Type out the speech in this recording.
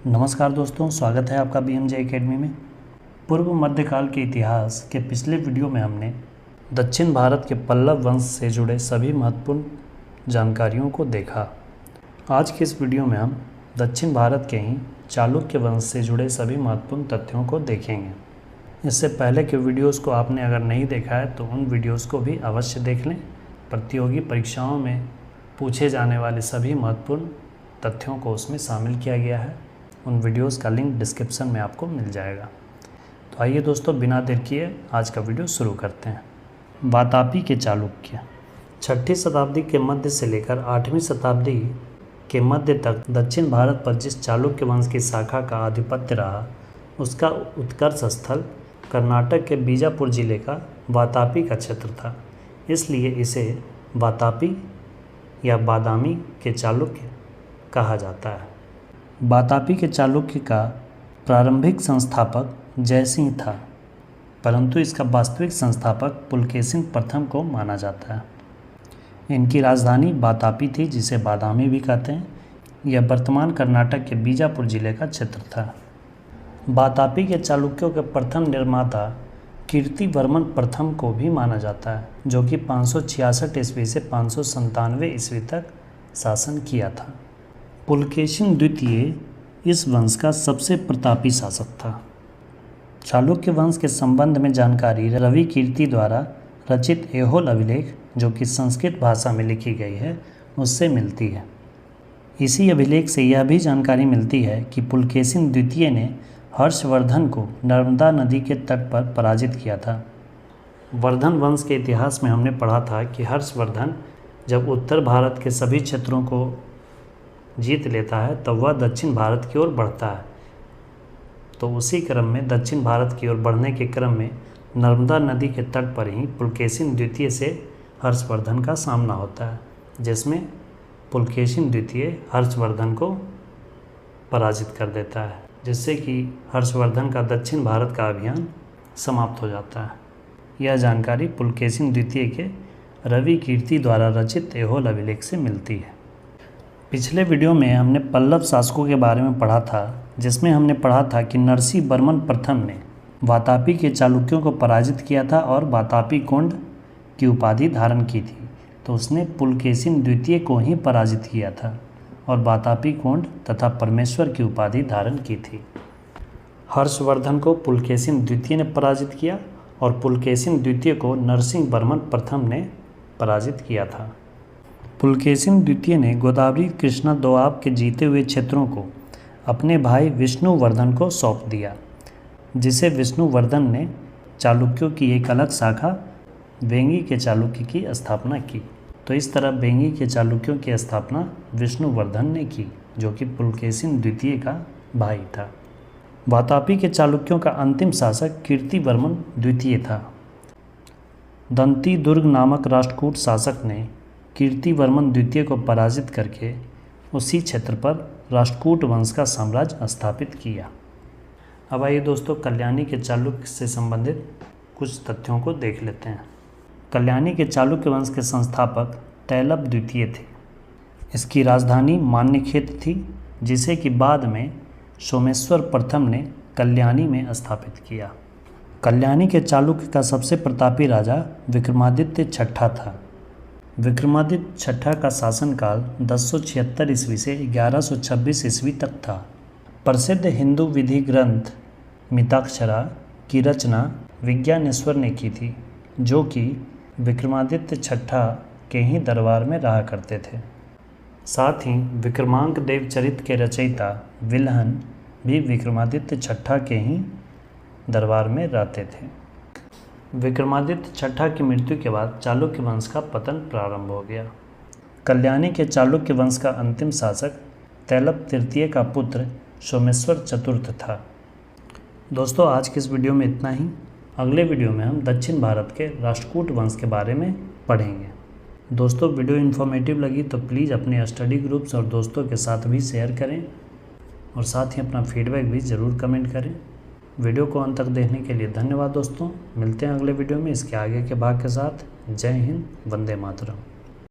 नमस्कार दोस्तों, स्वागत है आपका BMJ एकेडमी में। पूर्व मध्यकाल के इतिहास के पिछले वीडियो में हमने दक्षिण भारत के पल्लव वंश से जुड़े सभी महत्वपूर्ण जानकारियों को देखा। आज के इस वीडियो में हम दक्षिण भारत के ही चालुक्य वंश से जुड़े सभी महत्वपूर्ण तथ्यों को देखेंगे। इससे पहले के वीडियोस को आपने अगर नहीं देखा है तो उन वीडियोस को भी अवश्य देख लें। प्रतियोगी परीक्षाओं में पूछे जाने वाले सभी महत्वपूर्ण तथ्यों को उसमें शामिल किया गया है। उन वीडियोस का लिंक डिस्क्रिप्शन में आपको मिल जाएगा। तो आइए दोस्तों, बिना देर किए आज का वीडियो शुरू करते हैं। वातापी के चालुक्य 6ठी शताब्दी के मध्य से लेकर 8वीं शताब्दी के मध्य तक दक्षिण भारत पर जिस चालुक्य वंश की शाखा का आधिपत्य रहा, उसका उत्कर्ष स्थल कर्नाटक के बीजापुर जिले का वातापी का क्षेत्र था। इसलिए इसे वातापी या बादामी के चालुक्य कहा जाता है। वातापी के चालुक्य का प्रारंभिक संस्थापक जयसिंह था, परंतु इसका वास्तविक संस्थापक पुलकेशिन प्रथम को माना जाता है। इनकी राजधानी वातापी थी, जिसे बादामी भी कहते हैं। यह वर्तमान कर्नाटक के बीजापुर जिले का क्षेत्र था। वातापी के चालुक्यों के प्रथम निर्माता कीर्तिवर्मन प्रथम को भी माना जाता है, जो कि 566 ईस्वी से 597 ईस्वी तक शासन किया था। पुलकेशिन द्वितीय इस वंश का सबसे प्रतापी शासक था। चालुक्य वंश के संबंध में जानकारी रवि कीर्ति द्वारा रचित ऐहोल अभिलेख, जो कि संस्कृत भाषा में लिखी गई है, उससे मिलती है। इसी अभिलेख से यह भी जानकारी मिलती है कि पुलकेशिन द्वितीय ने हर्षवर्धन को नर्मदा नदी के तट पर पराजित किया था। वर्धन वंश के इतिहास में हमने पढ़ा था कि हर्षवर्धन जब उत्तर भारत के सभी क्षेत्रों को जीत लेता है तब वह दक्षिण भारत की ओर बढ़ता है। तो उसी क्रम में दक्षिण भारत की ओर बढ़ने के क्रम में नर्मदा नदी के तट पर ही पुलकेशिन द्वितीय से हर्षवर्धन का सामना होता है, जिसमें पुलकेशिन द्वितीय हर्षवर्धन को पराजित कर देता है, जिससे कि हर्षवर्धन का दक्षिण भारत का अभियान समाप्त हो जाता है। यह जानकारी पुलकेशिन द्वितीय के रवि कीर्ति द्वारा रचित ऐहोल अभिलेख से मिलती है। पिछले वीडियो में हमने पल्लव शासकों के बारे में पढ़ा था, जिसमें हमने पढ़ा था कि नरसिंह वर्मन प्रथम ने वातापी के चालुक्यों को पराजित किया था और वातापी कोंड की उपाधि धारण की थी। तो उसने पुलकेशिन द्वितीय को ही पराजित किया था और वातापी कोंड तथा परमेश्वर की उपाधि धारण की थी। हर्षवर्धन को पुलकेशिन द्वितीय ने पराजित किया और पुलकेशिन द्वितीय को नरसिंह वर्मन प्रथम ने पराजित किया था। पुलकेशिन द्वितीय ने गोदावरी कृष्णा दोआब के जीते हुए क्षेत्रों को अपने भाई विष्णुवर्धन को सौंप दिया, जिसे विष्णुवर्धन ने चालुक्यों की एक अलग शाखा वेंगी के चालुक्य की स्थापना की। तो इस तरह वेंगी के चालुक्यों की स्थापना विष्णुवर्धन ने की, जो कि पुलकेशिन द्वितीय का भाई था। वातापी के चालुक्यों का अंतिम शासक कीर्तिवर्मन द्वितीय था। दंती दुर्ग नामक राष्ट्रकूट शासक ने कीर्तिवर्मन द्वितीय को पराजित करके उसी क्षेत्र पर राष्ट्रकूट वंश का साम्राज्य स्थापित किया। अब आइए दोस्तों, कल्याणी के चालुक्य से संबंधित कुछ तथ्यों को देख लेते हैं। कल्याणी के चालुक्य वंश के संस्थापक तैलप द्वितीय थे। इसकी राजधानी मान्यखेत थी, जिसे कि बाद में सोमेश्वर प्रथम ने कल्याणी में स्थापित किया। कल्याणी के चालुक्य का सबसे प्रतापी राजा विक्रमादित्य छठा था। विक्रमादित्य छठा का शासनकाल 1076 ईस्वी से 1126 ईस्वी तक था। प्रसिद्ध हिंदू विधि ग्रंथ मिताक्षरा की रचना विज्ञानेश्वर ने की थी, जो कि विक्रमादित्य छठा के ही दरबार में रहा करते थे। साथ ही विक्रमांक देव चरित के रचयिता विल्हन भी विक्रमादित्य छठा के ही दरबार में रहते थे। विक्रमादित्य छठा की मृत्यु के बाद चालुक्य वंश का पतन प्रारंभ हो गया। कल्याणी के चालुक्य वंश का अंतिम शासक तैलप तृतीय का पुत्र सोमेश्वर चतुर्थ था। दोस्तों, आज के इस वीडियो में इतना ही। अगले वीडियो में हम दक्षिण भारत के राष्ट्रकूट वंश के बारे में पढ़ेंगे। दोस्तों, वीडियो इन्फॉर्मेटिव लगी तो प्लीज़ अपने स्टडी ग्रुप्स और दोस्तों के साथ भी शेयर करें और साथ ही अपना फीडबैक भी ज़रूर कमेंट करें। वीडियो को अंत तक देखने के लिए धन्यवाद दोस्तों। मिलते हैं अगले वीडियो में इसके आगे के भाग के साथ। जय हिंद, वंदे मातरम।